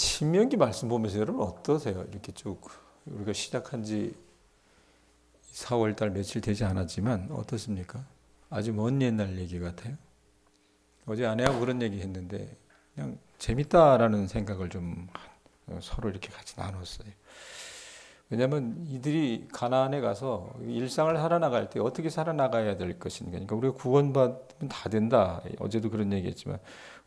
신명기 말씀 보면서 여러분 어떠세요? 이렇게 쭉 우리가 시작한 지 4월 달 며칠 되지 않았지만 어떻습니까? 아주 먼 옛날 얘기 같아요. 어제 아내하고 그런 얘기 했는데 그냥 재밌다라는 생각을 좀 서로 이렇게 같이 나눴어요. 왜냐하면 이들이 가나안에 가서 일상을 살아나갈 때 어떻게 살아나가야 될 것인가. 그러니까 우리가 구원받으면 다 된다. 어제도 그런 얘기했지만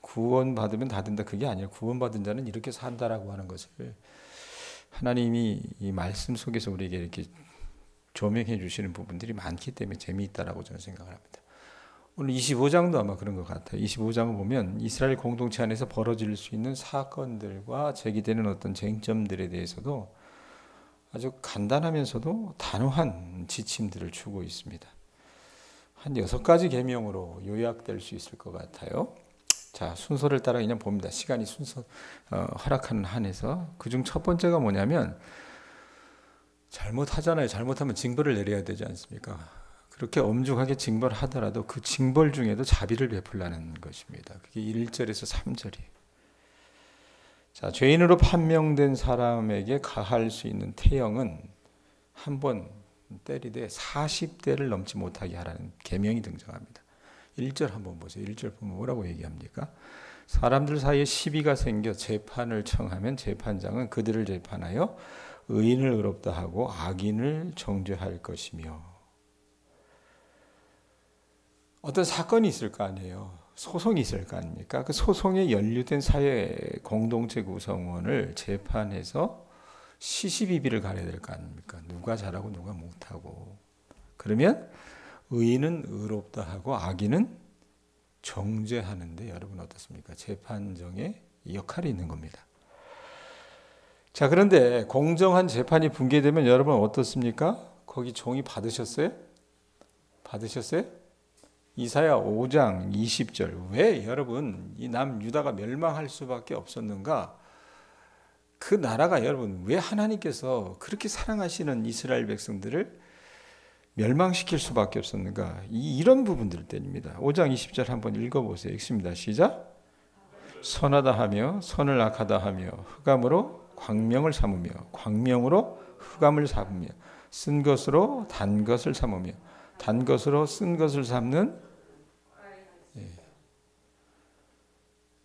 구원받으면 다 된다. 그게 아니라 구원받은 자는 이렇게 산다라고 하는 것을 하나님이 이 말씀 속에서 우리에게 이렇게 조명해 주시는 부분들이 많기 때문에 재미있다라고 저는 생각을 합니다. 오늘 25장도 아마 그런 것 같아요. 25장을 보면 이스라엘 공동체 안에서 벌어질 수 있는 사건들과 제기되는 어떤 쟁점들에 대해서도 아주 간단하면서도 단호한 지침들을 주고 있습니다. 한 6가지 계명으로 요약될 수 있을 것 같아요. 자, 순서를 따라 그냥 봅니다. 시간이 허락하는 한에서 그중 첫 번째가 뭐냐면 잘못하잖아요. 잘못하면 징벌을 내려야 되지 않습니까? 그렇게 엄중하게 징벌을 하더라도 그 징벌 중에도 자비를 베풀라는 것입니다. 그게 1절에서 3절이에요. 자, 죄인으로 판명된 사람에게 가할 수 있는 태형은 한 번 때리되 40대를 넘지 못하게 하라는 계명이 등장합니다. 1절 한번 보세요. 1절 보면 뭐라고 얘기합니까? 사람들 사이에 시비가 생겨 재판을 청하면 재판장은 그들을 재판하여 의인을 의롭다 하고 악인을 정죄할 것이며. 어떤 사건이 있을 거 아니에요. 소송이 있을 거 아닙니까? 그 소송에 연루된 사회 공동체 구성원을 재판해서 시시비비를 가려야 될 거 아닙니까? 누가 잘하고 누가 못하고. 그러면 의인은 의롭다 하고 악인은 정죄하는데 여러분 어떻습니까? 재판정에 역할이 있는 겁니다. 자, 그런데 공정한 재판이 붕괴되면 여러분 어떻습니까? 거기 종이 받으셨어요? 받으셨어요? 이사야 5장 20절. 왜 여러분 이 남유다가 멸망할 수밖에 없었는가? 그 나라가 여러분 왜 하나님께서 그렇게 사랑하시는 이스라엘 백성들을 멸망시킬 수밖에 없었는가? 이런 부분들 때입니다. 5장 20절 한번 읽어보세요. 읽습니다. 시작. 선하다 하며 선을 악하다 하며 흑암으로 광명을 삼으며 광명으로 흑암을 삼으며 쓴 것으로 단 것을 삼으며 단 것으로 쓴 것을 삼는.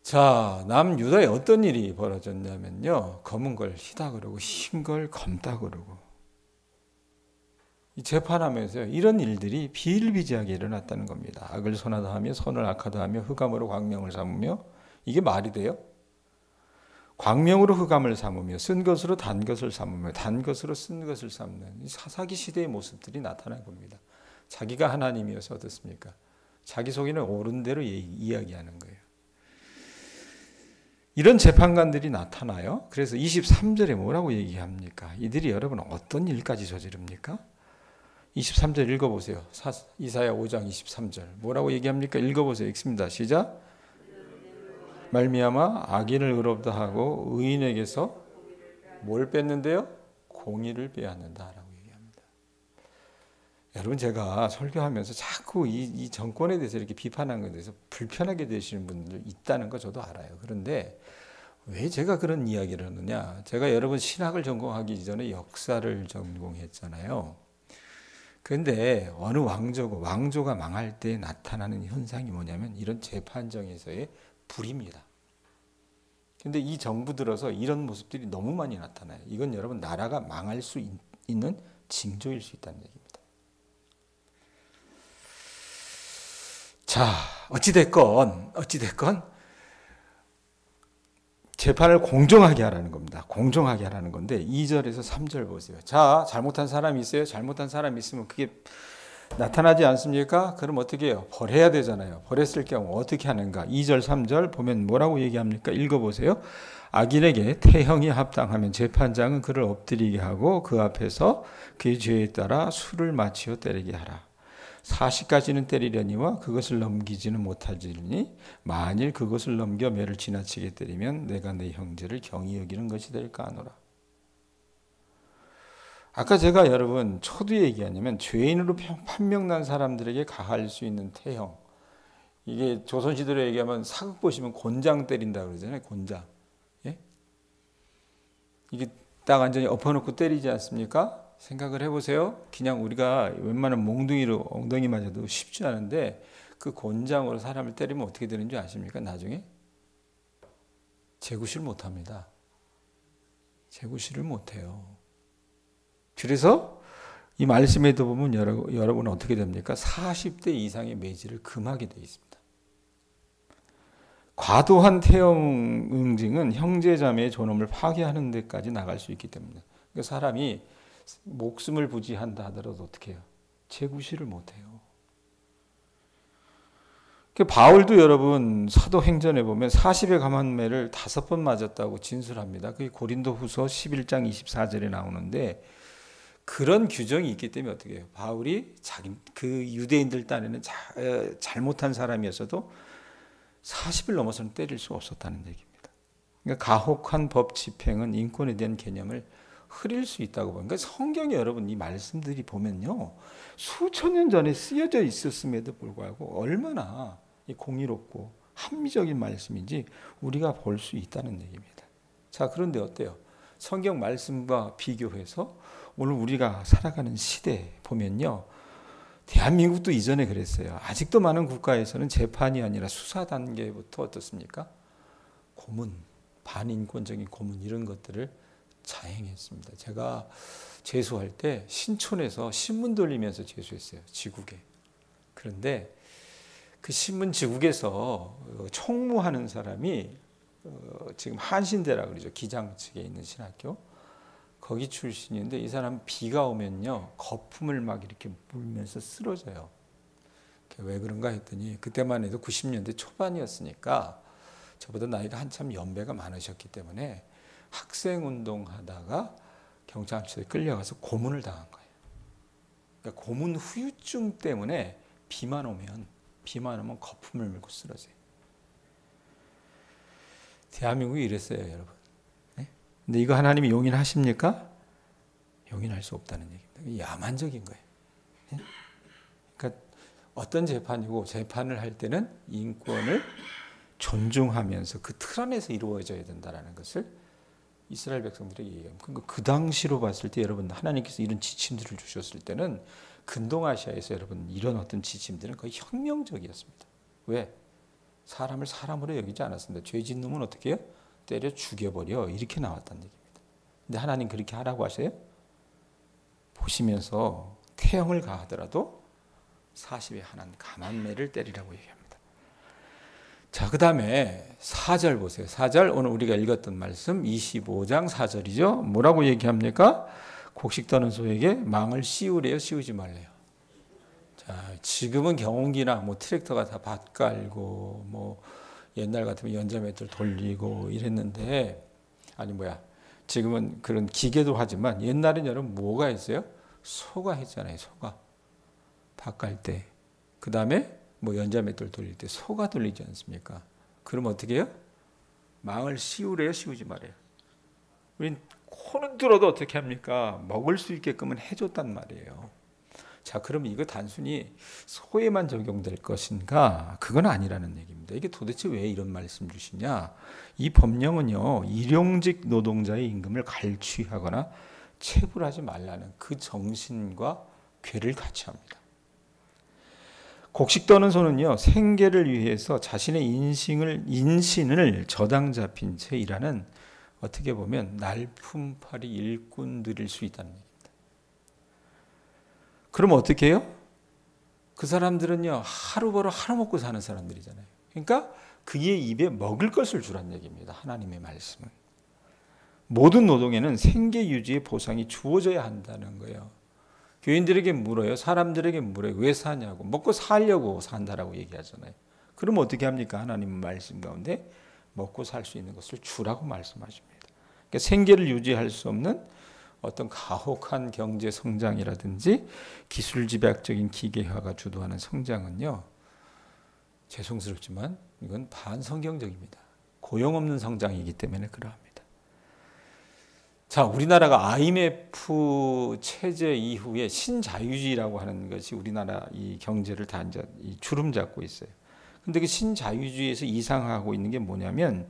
자, 남유다에 어떤 일이 벌어졌냐면요, 검은 걸 희다 그러고 흰 걸 검다 그러고 이 재판하면서 이런 일들이 비일비재하게 일어났다는 겁니다. 악을 선하다 하며 선을 악하다 하며 흑암으로 광명을 삼으며. 이게 말이 돼요? 광명으로 흑암을 삼으며 쓴 것으로 단 것을 삼으며 단 것으로 쓴 것을 삼는 사사기 시대의 모습들이 나타난 겁니다. 자기가 하나님이어서 어떻습니까? 자기 속에는 옳은 대로 이야기하는 거예요. 이런 재판관들이 나타나요. 그래서 23절에 뭐라고 얘기합니까? 이들이 여러분 어떤 일까지 저지릅니까? 23절 읽어보세요. 이사야 5장 23절 뭐라고 얘기합니까? 읽어보세요. 읽습니다. 시작. 말미암아 악인을 의롭다 하고 의인에게서 뭘 뺐는데요? 공의를 빼앗는다라고 얘기합니다. 여러분 제가 설교하면서 자꾸 이 정권에 대해서 이렇게 비판하는 것에 대해서 불편하게 되시는 분들 있다는 거 저도 알아요. 그런데 왜 제가 그런 이야기를 하느냐? 제가 여러분 신학을 전공하기 전에 역사를 전공했잖아요. 그런데 어느 왕조가 망할 때 나타나는 현상이 뭐냐면 이런 재판정에서의 불입니다. 그런데 이 정부 들어서 이런 모습들이 너무 많이 나타나요. 이건 여러분 나라가 망할 수 있는 징조일 수 있다는 얘기입니다. 자, 어찌됐건 재판을 공정하게 하라는 겁니다. 공정하게 하라는 건데 2절에서 3절 보세요. 자, 잘못한 사람이 있어요. 잘못한 사람이 있으면 그게 나타나지 않습니까? 그럼 어떻게 해요? 벌해야 되잖아요. 벌했을 경우 어떻게 하는가? 2절 3절 보면 뭐라고 얘기합니까? 읽어보세요. 악인에게 태형이 합당하면 재판장은 그를 엎드리게 하고 그 앞에서 그의 죄에 따라 수를 맞추어 때리게 하라. 40까지는 때리려니와 그것을 넘기지는 못하지니 만일 그것을 넘겨 매를 지나치게 때리면 내가 내 형제를 경히 여기는 것이 될까 하노라. 아까 제가 여러분 초두에 얘기하냐면 죄인으로 판명난 사람들에게 가할 수 있는 태형. 이게 조선시대로 얘기하면 사극 보시면 곤장 때린다 그러잖아요. 곤장. 예? 이게 딱 완전히 엎어놓고 때리지 않습니까? 생각을 해보세요. 그냥 우리가 웬만한 몽둥이로 엉덩이 맞아도 쉽지 않은데 그 곤장으로 사람을 때리면 어떻게 되는 줄 아십니까? 나중에 재구시를 못합니다. 재구시를 못해요. 그래서 이 말씀에도 보면 여러분은 어떻게 됩니까? 40대 이상의 매질을 금하게 되어 있습니다. 과도한 태형 응징은 형제자매의 존엄을 파괴하는 데까지 나갈 수 있기 때문에 그러니까 사람이 목숨을 부지한다 하더라도 어떻게 해요? 재구시를 못해요. 바울도 여러분 사도행전에 보면 40의 가만매를 5번 맞았다고 진술합니다. 그게 고린도후서 11장 24절에 나오는데 그런 규정이 있기 때문에 어떻게 해요? 바울이 그 유대인들 딴에는 잘못한 사람이었어도 40을 넘어서는 때릴 수 없었다는 얘기입니다. 그러니까 가혹한 법 집행은 인권에 대한 개념을 흐릴 수 있다고 보니까 성경에 여러분 이 말씀들이 보면요 수천 년 전에 쓰여져 있었음에도 불구하고 얼마나 공의롭고 합리적인 말씀인지 우리가 볼 수 있다는 얘기입니다. 자, 그런데 어때요? 성경 말씀과 비교해서 오늘 우리가 살아가는 시대 보면요 대한민국도 이전에 그랬어요. 아직도 많은 국가에서는 재판이 아니라 수사 단계부터 어떻습니까? 고문, 반인권적인 고문 이런 것들을 자행했습니다. 제가 재수할 때 신촌에서 신문 돌리면서 재수했어요. 지국에. 그런데 그 신문 지국에서 총무하는 사람이 지금 한신대라고 그러죠. 기장 측에 있는 신학교. 거기 출신인데 이 사람 비가 오면요. 거품을 막 이렇게 물면서 쓰러져요. 왜 그런가 했더니 그때만 해도 90년대 초반이었으니까 저보다 나이가 한참 연배가 많으셨기 때문에 학생운동 하다가 경찰서에 끌려가서 고문을 당한 거예요. 그러니까 고문 후유증 때문에 비만 오면 거품을 물고 쓰러져요. 대한민국이 이랬어요, 여러분. 네? 근데 이거 하나님이 용인하십니까? 용인할 수 없다는 얘기입니다. 야만적인 거예요. 네? 그러니까 어떤 재판이고 재판을 할 때는 인권을 존중하면서 그 틀 안에서 이루어져야 된다는 것을 이스라엘 백성들에게 얘기합니다. 그러니까 그 당시로 봤을 때 여러분 하나님께서 이런 지침들을 주셨을 때는 근동아시아에서 여러분 이런 어떤 지침들은 거의 혁명적이었습니다. 왜? 사람을 사람으로 여기지 않았습니다. 죄 짓는 놈은 어떻게 해요? 때려 죽여버려 이렇게 나왔다는 얘기입니다. 근데 하나님 그렇게 하라고 하세요? 보시면서 태형을 가하더라도 40에 하나는 가만매를 때리라고 얘기합니다. 자, 그 다음에 4절 보세요. 4절 오늘 우리가 읽었던 말씀 25장 4절이죠. 뭐라고 얘기합니까? 곡식 떠는 소에게 망을 씌우래요? 씌우지 말래요? 자, 지금은 경운기나 뭐 트랙터가 다 밭 깔고 뭐 옛날 같으면 연자매들 돌리고 이랬는데 지금은 그런 기계도 하지만 옛날엔 여러분 뭐가 있어요? 소가 했잖아요. 소가 밭 깔 때. 그 다음에 뭐 연자맷돌 돌릴 때 소가 돌리지 않습니까? 그럼 어떻게 해요? 망을 씌우래요? 씌우지 말아요? 우린 코는 들어도 어떻게 합니까? 먹을 수 있게끔은 해줬단 말이에요. 자, 그러면 이거 단순히 소에만 적용될 것인가? 그건 아니라는 얘기입니다. 이게 도대체 왜 이런 말씀 주시냐? 이 법령은요, 일용직 노동자의 임금을 갈취하거나 체불하지 말라는 그 정신과 궤를 같이 합니다. 곡식 떠는 소는요, 생계를 위해서 자신의 인신을 저당 잡힌 채 일하는 어떻게 보면 날품팔이 일꾼들일 수 있다는 얘기입니다. 그럼 어떻게 해요? 그 사람들은요, 하루 벌어 하루 먹고 사는 사람들이잖아요. 그러니까 그의 입에 먹을 것을 주란 얘기입니다. 하나님의 말씀은. 모든 노동에는 생계 유지의 보상이 주어져야 한다는 거예요. 교인들에게 물어요. 사람들에게 물어요. 왜 사냐고. 먹고 살려고 산다라고 얘기하잖아요. 그럼 어떻게 합니까? 하나님은 말씀 가운데 먹고 살 수 있는 것을 주라고 말씀하십니다. 그러니까 생계를 유지할 수 없는 어떤 가혹한 경제 성장이라든지 기술 집약적인 기계화가 주도하는 성장은요, 죄송스럽지만 이건 반성경적입니다. 고용 없는 성장이기 때문에 그러합니다. 자, 우리나라가 IMF 체제 이후에 신자유주의라고 하는 것이 우리나라 이 경제를 다 이제 주름 잡고 있어요. 근데 그 신자유주의에서 이상하고 있는 게 뭐냐면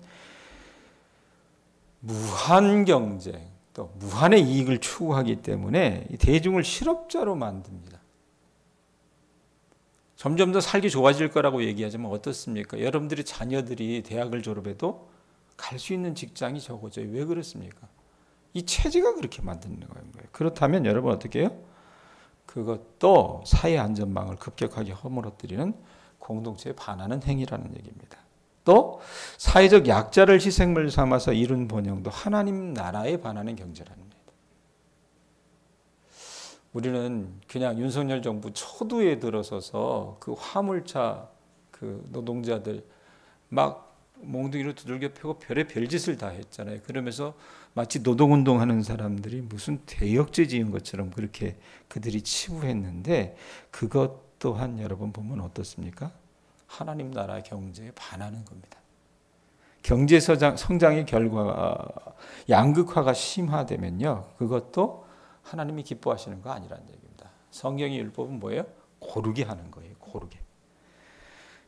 무한 경쟁, 또 무한의 이익을 추구하기 때문에 대중을 실업자로 만듭니다. 점점 더 살기 좋아질 거라고 얘기하지만 어떻습니까? 여러분들이 자녀들이 대학을 졸업해도 갈 수 있는 직장이 적어져요. 왜 그렇습니까? 이 체제가 그렇게 만드는 거예요. 그렇다면 여러분 어떻게 해요? 그것도 사회 안전망을 급격하게 허물어뜨리는 공동체에 반하는 행위라는 얘기입니다. 또 사회적 약자를 희생물 삼아서 이룬 번영도 하나님 나라에 반하는 경제라는 겁니다. 우리는 그냥 윤석열 정부 초두에 들어서서 그 화물차 그 노동자들 막 몽둥이로 두들겨 패고 별의 별짓을 다 했잖아요. 그러면서 마치 노동운동하는 사람들이 무슨 대역죄 지은 것처럼 그렇게 그들이 치부했는데 그것 또한 여러분 보면 어떻습니까? 하나님 나라 경제에 반하는 겁니다. 경제 성장의 결과가 양극화가 심화되면요. 그것도 하나님이 기뻐하시는 거 아니라는 얘기입니다. 성경의 율법은 뭐예요? 고르게 하는 거예요. 고르게.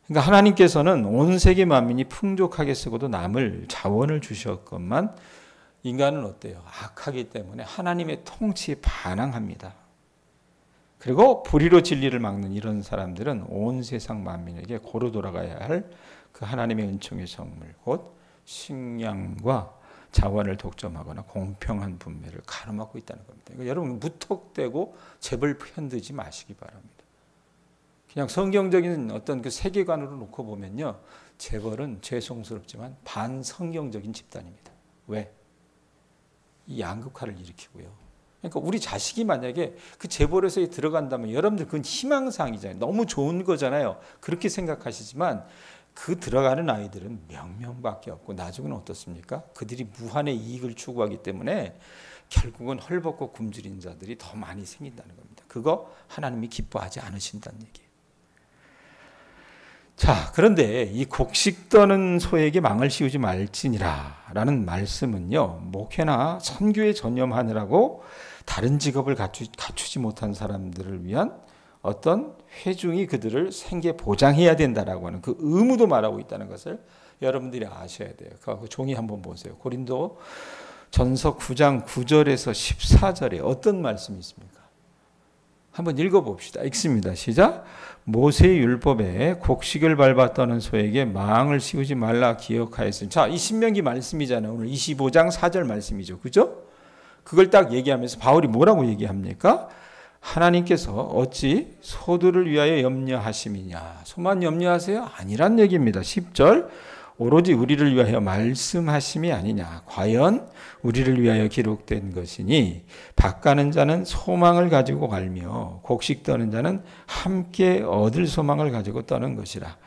그러니까 하나님께서는 온 세계 만민이 풍족하게 쓰고도 남을 자원을 주셨건만 인간은 어때요? 악하기 때문에 하나님의 통치에 반항합니다. 그리고 불의로 진리를 막는 이런 사람들은 온 세상 만민에게 고루 돌아가야 할 그 하나님의 은총의 성물, 곧 식량과 자원을 독점하거나 공평한 분배를 가로막고 있다는 겁니다. 그러니까 여러분 무턱대고 재벌 편들지 마시기 바랍니다. 그냥 성경적인 어떤 그 세계관으로 놓고 보면요, 재벌은 죄송스럽지만 반성경적인 집단입니다. 왜? 이 양극화를 일으키고요. 그러니까 우리 자식이 만약에 그 재벌에서 들어간다면 여러분들 그건 희망사항이잖아요. 너무 좋은 거잖아요. 그렇게 생각하시지만 그 들어가는 아이들은 명명밖에 없고 나중에는 어떻습니까? 그들이 무한의 이익을 추구하기 때문에 결국은 헐벗고 굶주린 자들이 더 많이 생긴다는 겁니다. 그거 하나님이 기뻐하지 않으신다는 얘기예요. 자, 그런데 이 곡식 떠는 소에게 망을 씌우지 말지니라 라는 말씀은요, 목회나 선교에 전념하느라고 다른 직업을 갖추지 못한 사람들을 위한 어떤 회중이 그들을 생계 보장해야 된다라고 하는 그 의무도 말하고 있다는 것을 여러분들이 아셔야 돼요. 그 종이 한번 보세요. 고린도 전서 9장 9절에서 14절에 어떤 말씀이 있습니까? 한번 읽어봅시다. 읽습니다. 시작. 모세의 율법에 곡식을 밟아 떠는 소에게 망을 씌우지 말라 기억하였으니. 자, 이 신명기 말씀이잖아요. 오늘 25장 4절 말씀이죠. 그죠? 그걸 딱 얘기하면서 바울이 뭐라고 얘기합니까? 하나님께서 어찌 소들을 위하여 염려하심이냐. 소만 염려하세요? 아니란 얘기입니다. 10절. 오로지 우리를 위하여 말씀하심이 아니냐. 과연 우리를 위하여 기록된 것이니 밭가는 자는 소망을 가지고 갈며 곡식 떠는 자는 함께 얻을 소망을 가지고 떠는 것이라.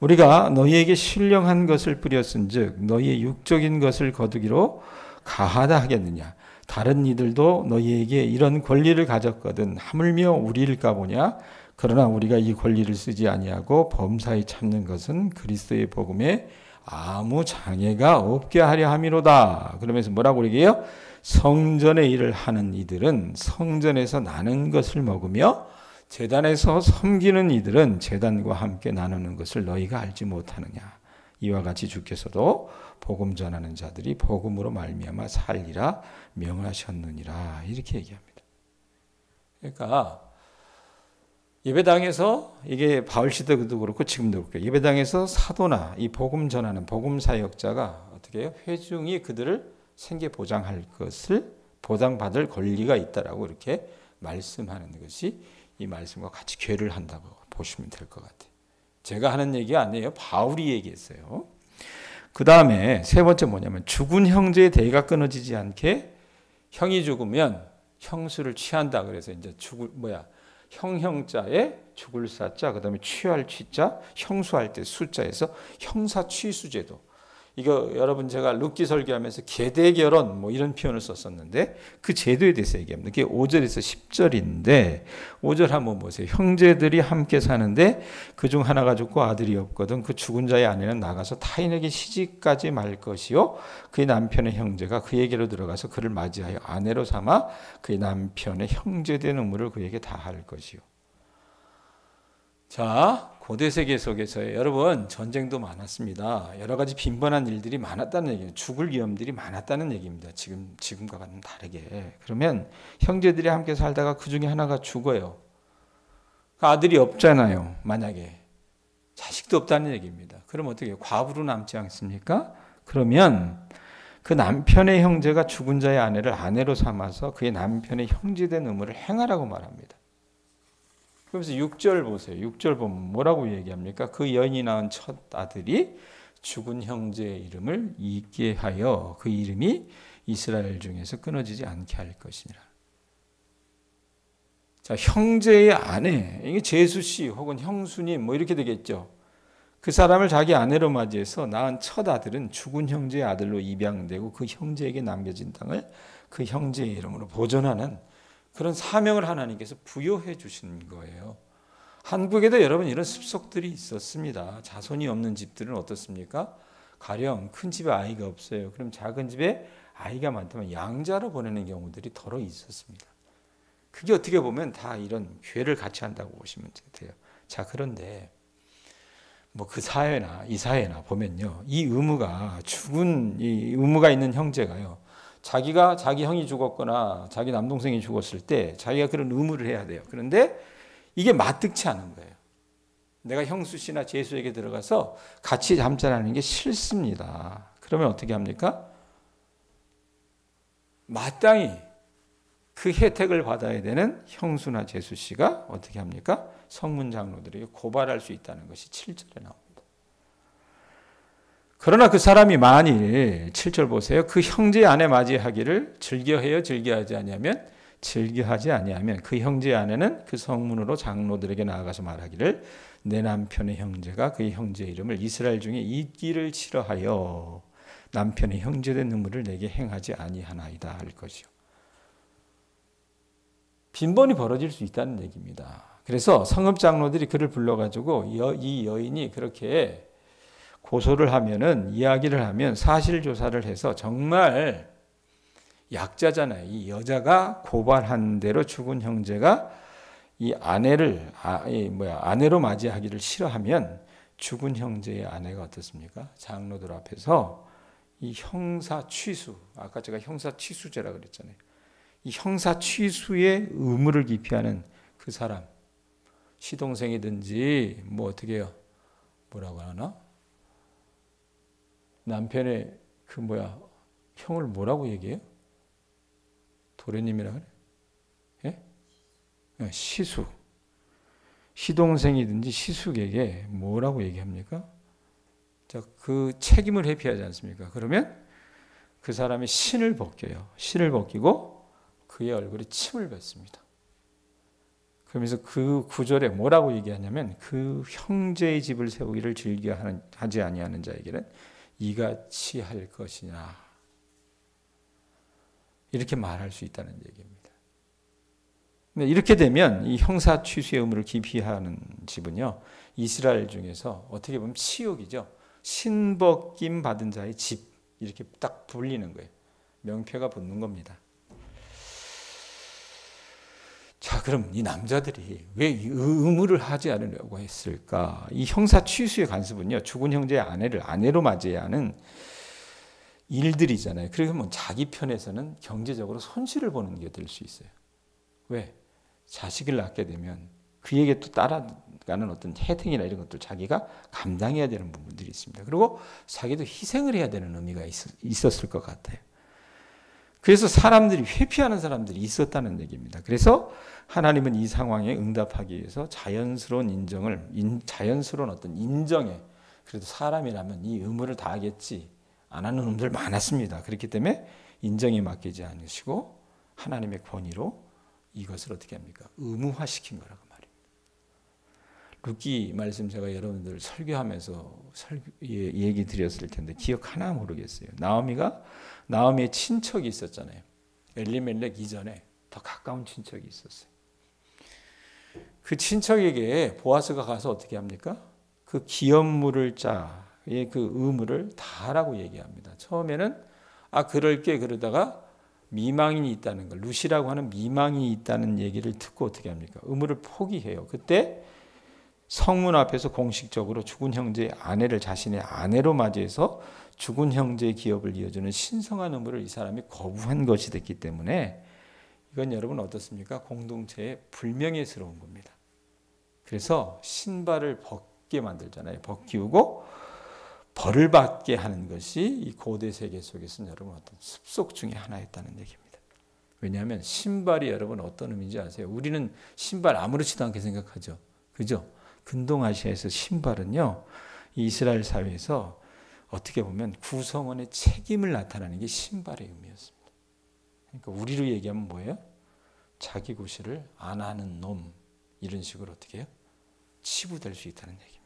우리가 너희에게 신령한 것을 뿌렸은즉 너희의 육적인 것을 거두기로 가하다 하겠느냐. 다른 이들도 너희에게 이런 권리를 가졌거든 하물며 우리일까 보냐. 그러나 우리가 이 권리를 쓰지 아니하고 범사에 참는 것은 그리스도의 복음에 아무 장애가 없게 하려 함이로다. 그러면서 뭐라고 얘기해요? 성전의 일을 하는 이들은 성전에서 나는 것을 먹으며 제단에서 섬기는 이들은 제단과 함께 나누는 것을 너희가 알지 못하느냐. 이와 같이 주께서도 복음 전하는 자들이 복음으로 말미암아 살리라 명하셨느니라. 이렇게 얘기합니다. 그러니까 예배당에서 이게 바울 시대도 그렇고 지금도 그렇고 예배당에서 사도나 이 복음 전하는 복음 사역자가 어떻게 해요? 회중이 그들을 생계 보장할 것을 보장받을 권리가 있다라고 이렇게 말씀하는 것이 이 말씀과 같이 괴를 한다고 보시면 될 것 같아요. 제가 하는 얘기 아니에요. 바울이 얘기했어요. 그 다음에 세 번째 뭐냐면 죽은 형제의 대가 끊어지지 않게 형이 죽으면 형수를 취한다. 그래서 이제 형자에 죽을 사자, 그 다음에 취할 취자, 형수할 때 숫자에서 형사 취수제도. 이거 여러분 제가 룻기 설교하면서 계대결혼 뭐 이런 표현을 썼었는데 그 제도에 대해서 얘기합니다. 그게 5절에서 10절인데 5절 한번 보세요. 형제들이 함께 사는데 그중 하나가 죽고 아들이 없거든 그 죽은 자의 아내는 나가서 타인에게 시집가지 말 것이요 그의 남편의 형제가 그에게로 들어가서 그를 맞이하여 아내로 삼아 그의 남편의 형제된 의무를 그에게 다할 것이요. 자, 고대 세계 속에서요, 여러분 전쟁도 많았습니다. 여러 가지 빈번한 일들이 많았다는 얘기예요. 죽을 위험들이 많았다는 얘기입니다. 지금과는 다르게. 그러면 형제들이 함께 살다가 그 중에 하나가 죽어요. 아들이 없잖아요. 만약에 자식도 없다는 얘기입니다. 그럼 어떻게 해요? 과부로 남지 않습니까? 그러면 그 남편의 형제가 죽은 자의 아내를 아내로 삼아서 그의 남편의 형제된 의무를 행하라고 말합니다. 그러면서 6절 보세요. 6절 보면 뭐라고 얘기합니까? 그 여인이 낳은 첫 아들이 죽은 형제의 이름을 잊게 하여 그 이름이 이스라엘 중에서 끊어지지 않게 할 것이니라. 자, 형제의 아내, 이게 제수씨 혹은 형수님 뭐 이렇게 되겠죠. 그 사람을 자기 아내로 맞이해서 낳은 첫 아들은 죽은 형제의 아들로 입양되고 그 형제에게 남겨진 땅을 그 형제의 이름으로 보존하는 그런 사명을 하나님께서 부여해 주신 거예요. 한국에도 여러분 이런 습속들이 있었습니다. 자손이 없는 집들은 어떻습니까? 가령 큰 집에 아이가 없어요. 그럼 작은 집에 아이가 많다면 양자로 보내는 경우들이 더러 있었습니다. 그게 어떻게 보면 다 이런 죄를 같이 한다고 보시면 돼요. 자, 그런데 뭐 그 사회나 이 사회나 보면요, 이 의무가 있는 형제가요, 자기 형이 죽었거나 자기 남동생이 죽었을 때 자기가 그런 의무를 해야 돼요. 그런데 이게 마뜩치 않은 거예요. 내가 형수 씨나 제수에게 들어가서 같이 잠자라는 게 싫습니다. 그러면 어떻게 합니까? 마땅히 그 혜택을 받아야 되는 형수나 제수 씨가 어떻게 합니까? 성문 장로들에게 고발할 수 있다는 것이 7절에 나옵니다. 그러나 그 사람이 만일 7절 보세요. 그 형제의 아내 맞이하기를 즐겨해요, 즐겨하지 아니하면? 즐겨하지 아니하면 그 형제의 아내는 그 성문으로 장로들에게 나아가서 말하기를 내 남편의 형제가 그의 형제의 이름을 이스라엘 중에 잊기를 싫어하여 남편의 형제된 의무를 내게 행하지 아니하나이다 할 것이요. 빈번히 벌어질 수 있다는 얘기입니다. 그래서 성읍 장로들이 그를 불러가지고 이 여인이 그렇게 고소를 하면은, 이야기를 하면 사실 조사를 해서 정말 약자잖아요. 이 여자가 고발한 대로 죽은 형제가 이 아내로 맞이하기를 싫어하면 죽은 형제의 아내가 어떻습니까? 장로들 앞에서 이 형사 취수, 아까 제가 형사 취수죄라 그랬잖아요. 이 형사 취수의 의무를 기피하는 그 사람, 시동생이든지 뭐 어떻게 해요? 뭐라고 하나? 남편의 형을 뭐라고 얘기해요? 도련님이라 그래? 예? 시수. 시동생이든지 시숙에게 뭐라고 얘기합니까? 자, 그 책임을 회피하지 않습니까? 그러면 그 사람이 신을 벗겨요. 신을 벗기고 그의 얼굴에 침을 뱉습니다. 그러면서 그 구절에 뭐라고 얘기하냐면 그 형제의 집을 세우기를 즐겨하지 아니하는 자에게는 이같이 할 것이냐, 이렇게 말할 수 있다는 얘기입니다. 근데 이렇게 되면 이 형사 취수의 의무를 기피하는 집은요, 이스라엘 중에서 어떻게 보면 치욕이죠. 신벗김 받은 자의 집, 이렇게 딱 불리는 거예요. 명패가 붙는 겁니다. 자, 그럼 이 남자들이 왜 이 의무를 하지 않으려고 했을까? 이 형사 취수의 간섭은요, 죽은 형제의 아내를 아내로 맞이해야 하는 일들이잖아요. 그러면 자기 편에서는 경제적으로 손실을 보는 게 될 수 있어요. 왜? 자식을 낳게 되면 그에게 또 따라가는 어떤 혜택이나 이런 것들 자기가 감당해야 되는 부분들이 있습니다. 그리고 자기도 희생을 해야 되는 의미가 있었을 것 같아요. 그래서 사람들이 회피하는 사람들이 있었다는 얘기입니다. 그래서 하나님은 이 상황에 응답하기 위해서 자연스러운 어떤 인정에, 그래도 사람이라면 이 의무를 다하겠지 안 하는 놈들 많았습니다. 그렇기 때문에 인정에 맡기지 않으시고 하나님의 권위로 이것을 어떻게 합니까? 의무화시킨 거라고 말입니다. 룻기 말씀 제가 여러분들 설교하면서 얘기 드렸을 텐데 기억하나 모르겠어요. 나오미의 친척이 있었잖아요. 엘리멜렉 이전에 더 가까운 친척이 있었어요. 그 친척에게 보아스가 가서 어떻게 합니까? 그 기업물을 그 의무를 다 하라고 얘기합니다. 처음에는 그럴게 그러다가 미망인이 있다는 걸, 룻이라고 하는 미망인이 있다는 얘기를 듣고 어떻게 합니까? 의무를 포기해요. 그때 성문 앞에서 공식적으로 죽은 형제의 아내를 자신의 아내로 맞이해서 죽은 형제의 기업을 이어주는 신성한 의무를 이 사람이 거부한 것이 됐기 때문에 이건 여러분 어떻습니까? 공동체에 불명예스러운 겁니다. 그래서 신발을 벗게 만들잖아요. 벗기우고 벌을 받게 하는 것이 이 고대 세계 속에서는 여러분 어떤 습속 중에 하나였다는 얘기입니다. 왜냐하면 신발이 여러분 어떤 의미인지 아세요? 우리는 신발 아무렇지도 않게 생각하죠. 그죠? 근동아시아에서 신발은요, 이스라엘 사회에서 어떻게 보면 구성원의 책임을 나타내는 게 신발의 의미였습니다. 그러니까 우리로 얘기하면 뭐예요? 자기 구실을 안 하는 놈, 이런 식으로 어떻게 해요? 치부될 수 있다는 얘기입니다.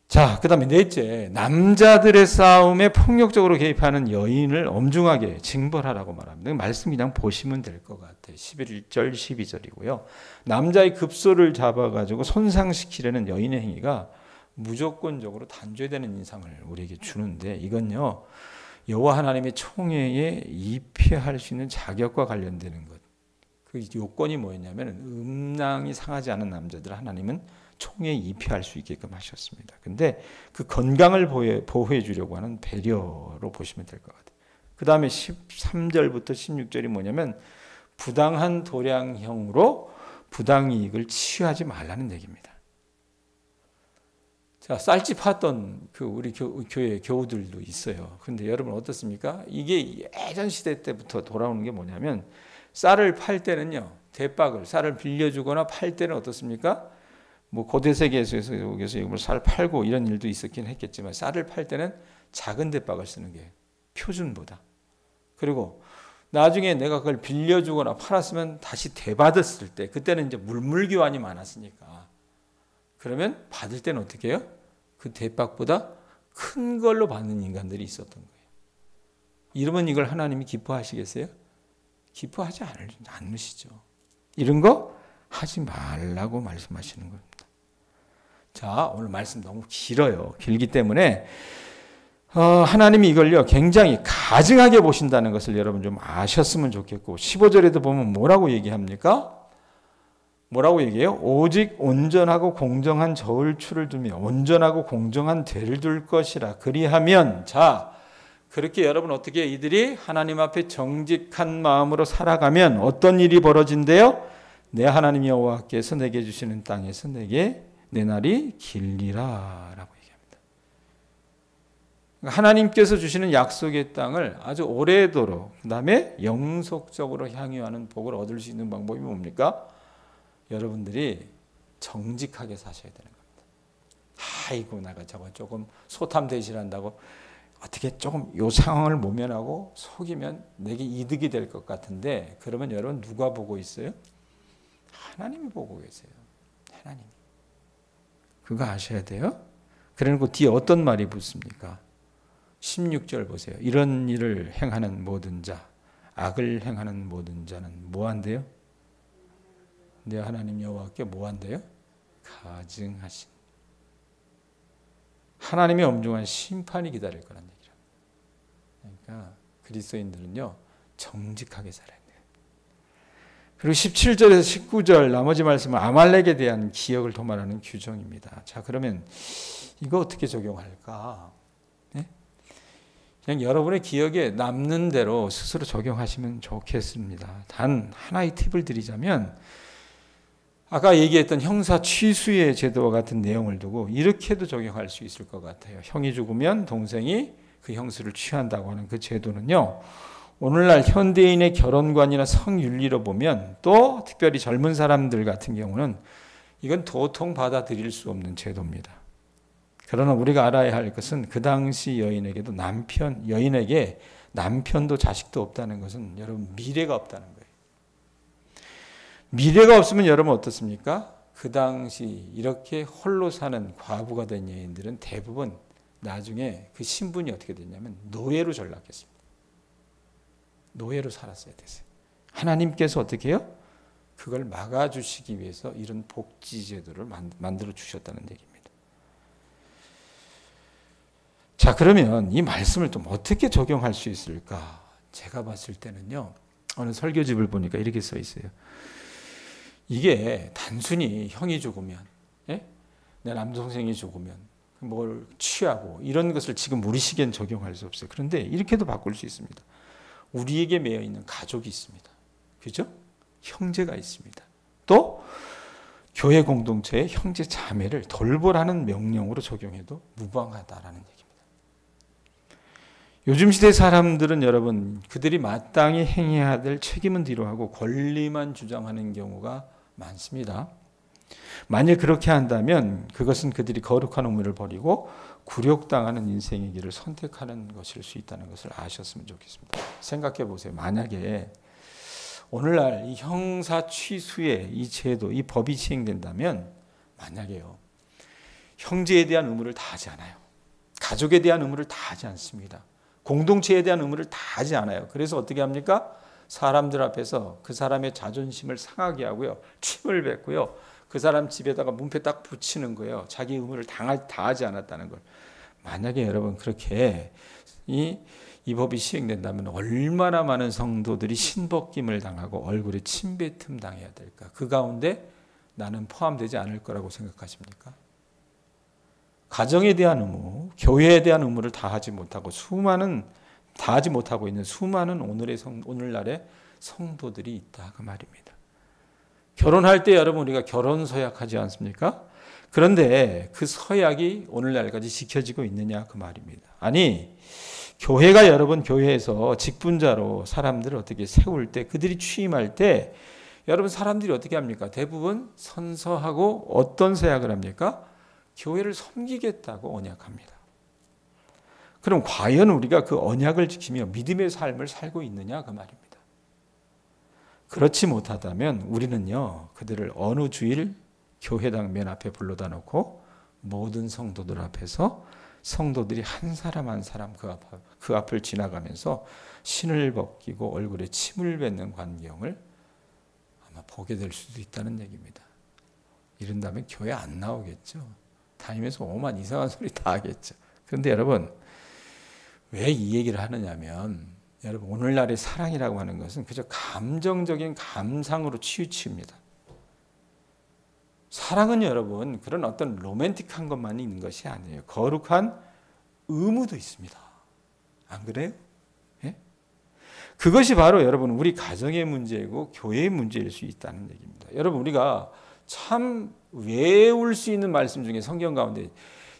자, 그 다음에 넷째, 남자들의 싸움에 폭력적으로 개입하는 여인을 엄중하게 징벌하라고 말합니다. 말씀 그냥 보시면 될 것 같아요. 11절, 12절이고요. 남자의 급소를 잡아가지고 손상시키려는 여인의 행위가 무조건적으로 단죄되는 인상을 우리에게 주는데, 이건요, 여호와 하나님의 총회에 입회할 수 있는 자격과 관련되는 것. 그 요건이 뭐였냐면, 음낭이 상하지 않은 남자들 하나님은 총회에 입회할 수 있게끔 하셨습니다. 근데 그 건강을 보호해 주려고 하는 배려로 보시면 될 것 같아요. 그 다음에 13절부터 16절이 뭐냐면, 부당한 도량형으로 부당이익을 취하지 말라는 얘기입니다. 자, 쌀집 팠던 그 우리 교회 교우들도 있어요. 근데 여러분 어떻습니까? 이게 예전 시대 때부터 돌아오는 게 뭐냐면, 쌀을 팔 때는요, 대박을 쌀을 빌려주거나 팔 때는 어떻습니까? 뭐 고대 세계에서 여기서 이걸 쌀 팔고 이런 일도 있었긴 했겠지만, 쌀을 팔 때는 작은 대박을 쓰는 게 표준보다. 그리고 나중에 내가 그걸 빌려주거나 팔았으면 다시 되받았을 때, 그때는 이제 물물교환이 많았으니까, 그러면 받을 때는 어떻게 해요? 그 대박보다 큰 걸로 받는 인간들이 있었던 거예요. 이러면 이걸 하나님이 기뻐하시겠어요? 기뻐하지 않으시죠. 이런 거 하지 말라고 말씀하시는 겁니다. 자, 오늘 말씀 너무 길어요. 길기 때문에 하나님이 이걸요 굉장히 가증하게 보신다는 것을 여러분 좀 아셨으면 좋겠고, 15절에도 보면 뭐라고 얘기합니까? 뭐라고 얘기해요? 오직 온전하고 공정한 저울추를 두며 온전하고 공정한 대를 둘 것이라. 그리하면, 자, 그렇게 여러분 어떻게 이들이 하나님 앞에 정직한 마음으로 살아가면 어떤 일이 벌어진대요? 내 하나님 여호와께서 내게 주시는 땅에서 내게 내 날이 길리라 라고 얘기합니다. 하나님께서 주시는 약속의 땅을 아주 오래도록, 그 다음에 영속적으로 향유하는 복을 얻을 수 있는 방법이 뭡니까? 여러분들이 정직하게 사셔야 되는 겁니다. 아이고, 내가 저거 조금 소탐 대신한다고 어떻게 조금 이 상황을 모면하고 속이면 내게 이득이 될 것 같은데, 그러면 여러분 누가 보고 있어요? 하나님이 보고 계세요. 하나님이. 그거 아셔야 돼요. 그리고 뒤에 어떤 말이 붙습니까? 16절 보세요. 이런 일을 행하는 모든 자, 악을 행하는 모든 자는 뭐한대요? 내 하나님 여호와께 뭐한대요? 가증하신. 하나님의 엄중한 심판이 기다릴 거란 얘기죠. 그러니까 그리스도인들은요 정직하게 살아야 돼요. 그리고 17절에서 19절 나머지 말씀은 아말렉에 대한 기억을 도말하는 규정입니다. 자, 그러면 이거 어떻게 적용할까? 네? 그냥 여러분의 기억에 남는 대로 스스로 적용하시면 좋겠습니다. 단 하나의 팁을 드리자면, 아까 얘기했던 형사 취수의 제도와 같은 내용을 두고 이렇게도 적용할 수 있을 것 같아요. 형이 죽으면 동생이 그 형수를 취한다고 하는 그 제도는요, 오늘날 현대인의 결혼관이나 성윤리로 보면, 또 특별히 젊은 사람들 같은 경우는 이건 도통 받아들일 수 없는 제도입니다. 그러나 우리가 알아야 할 것은 그 당시 여인에게도 여인에게 남편도 자식도 없다는 것은 여러분 미래가 없다는 거예요. 미래가 없으면 여러분 어떻습니까? 그 당시 이렇게 홀로 사는 과부가 된 여인들은 대부분 나중에 그 신분이 어떻게 됐냐면 노예로 전락했습니다. 노예로 살았어야 됐어요. 하나님께서 어떻게 해요? 그걸 막아주시기 위해서 이런 복지제도를 만들어 주셨다는 얘기입니다. 자, 그러면 이 말씀을 좀 어떻게 적용할 수 있을까? 제가 봤을 때는요, 어느 설교집을 보니까 이렇게 써 있어요. 이게 단순히 형이 죽으면, 예? 내 남동생이 죽으면 뭘 취하고 이런 것을 지금 우리 시기엔 적용할 수 없어요. 그런데 이렇게도 바꿀 수 있습니다. 우리에게 매여 있는 가족이 있습니다. 그죠? 형제가 있습니다. 또 교회 공동체의 형제 자매를 돌보라는 명령으로 적용해도 무방하다라는 얘기입니다. 요즘 시대 사람들은 여러분 그들이 마땅히 행해야 될 책임은 뒤로하고 권리만 주장하는 경우가 많습니다. 만일 그렇게 한다면 그것은 그들이 거룩한 의무를 버리고 굴욕당하는 인생의 길을 선택하는 것일 수 있다는 것을 아셨으면 좋겠습니다. 생각해 보세요. 만약에 오늘날 이 형사 취수의 이 제도, 이 법이 시행된다면 만약에요. 형제에 대한 의무를 다하지 않아요. 가족에 대한 의무를 다하지 않습니다. 공동체에 대한 의무를 다하지 않아요. 그래서 어떻게 합니까? 사람들 앞에서 그 사람의 자존심을 상하게 하고요. 침을 뱉고요. 그 사람 집에다가 문패 딱 붙이는 거예요. 자기 의무를 다하지 않았다는 걸. 만약에 여러분 그렇게 이 법이 시행된다면 얼마나 많은 성도들이 신벗김을 당하고 얼굴에 침뱉음 당해야 될까? 그 가운데 나는 포함되지 않을 거라고 생각하십니까? 가정에 대한 의무, 교회에 대한 의무를 다하지 못하고 다하지 못하고 있는 수많은 오늘날의 성도들이 있다 그 말입니다. 결혼할 때 여러분 우리가 결혼 서약하지 않습니까? 그런데 그 서약이 오늘날까지 지켜지고 있느냐 그 말입니다. 아니 교회가 여러분 교회에서 직분자로 사람들을 어떻게 세울 때 그들이 취임할 때 여러분 사람들이 어떻게 합니까? 대부분 선서하고 어떤 서약을 합니까? 교회를 섬기겠다고 언약합니다. 그럼 과연 우리가 그 언약을 지키며 믿음의 삶을 살고 있느냐 그 말입니다. 그렇지 못하다면 우리는요 그들을 어느 주일 교회당 맨 앞에 불러다 놓고 모든 성도들 앞에서 성도들이 한 사람 한 사람 그 앞을 지나가면서 신을 벗기고 얼굴에 침을 뱉는 광경을 아마 보게 될 수도 있다는 얘기입니다. 이런다면 교회 안 나오겠죠. 다니면서 오만 이상한 소리 다 하겠죠. 그런데 여러분 왜 이 얘기를 하느냐면 여러분 오늘날의 사랑이라고 하는 것은 그저 감정적인 감상으로 치우칩니다. 사랑은 여러분 그런 어떤 로맨틱한 것만 있는 것이 아니에요. 거룩한 의무도 있습니다. 안 그래요? 예? 그것이 바로 여러분 우리 가정의 문제이고 교회의 문제일 수 있다는 얘기입니다. 여러분 우리가 참 외울 수 있는 말씀 중에 성경 가운데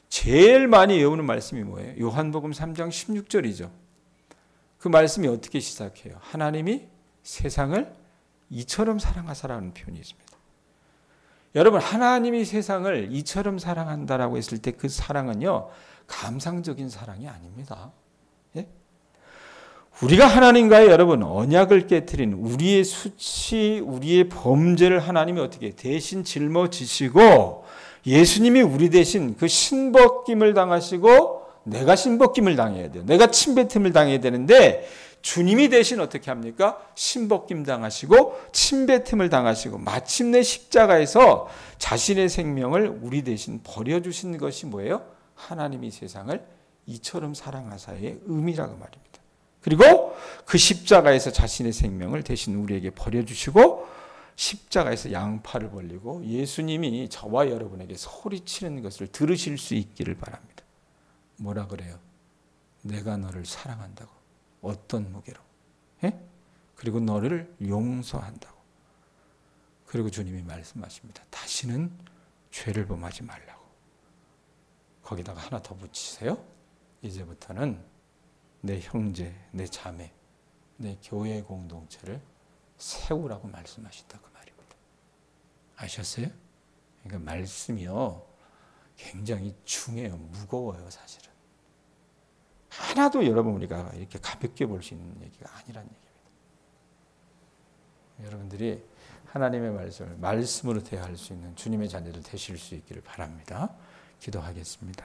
제일 많이 외우는 말씀이 뭐예요? 요한복음 3장 16절이죠. 그 말씀이 어떻게 시작해요? 하나님이 세상을 이처럼 사랑하사라는 표현이 있습니다. 여러분 하나님이 세상을 이처럼 사랑한다라고 했을 때 그 사랑은요 감상적인 사랑이 아닙니다. 예? 우리가 하나님과의 여러분 언약을 깨트린 우리의 수치, 우리의 범죄를 하나님이 어떻게 대신 짊어지시고 예수님이 우리 대신 그 신벗김을 당하시고 내가 신벗김을 당해야 돼요. 내가 침뱉음을 당해야 되는데 주님이 대신 어떻게 합니까? 신벗김 당하시고 침뱉음을 당하시고 마침내 십자가에서 자신의 생명을 우리 대신 버려주신 것이 뭐예요? 하나님이 세상을 이처럼 사랑하사의 의미라고 말입니다. 그리고 그 십자가에서 자신의 생명을 대신 우리에게 버려주시고 십자가에서 양팔을 벌리고 예수님이 저와 여러분에게 소리치는 것을 들으실 수 있기를 바랍니다. 뭐라 그래요? 내가 너를 사랑한다고. 어떤 무게로? 예? 그리고 너를 용서한다고. 그리고 주님이 말씀하십니다. 다시는 죄를 범하지 말라고. 거기다가 하나 더 붙이세요. 이제부터는 내 형제, 내 자매, 내 교회 공동체를 세우라고 말씀하신다 그 말입니다. 아셨어요? 그러니까 말씀이요 굉장히 중요해요. 무거워요 사실은. 하나도 여러분 우리가 이렇게 가볍게 볼 수 있는 얘기가 아니란 얘기입니다. 여러분들이 하나님의 말씀을 말씀으로 대할 수 있는 주님의 자녀들 되실 수 있기를 바랍니다. 기도하겠습니다.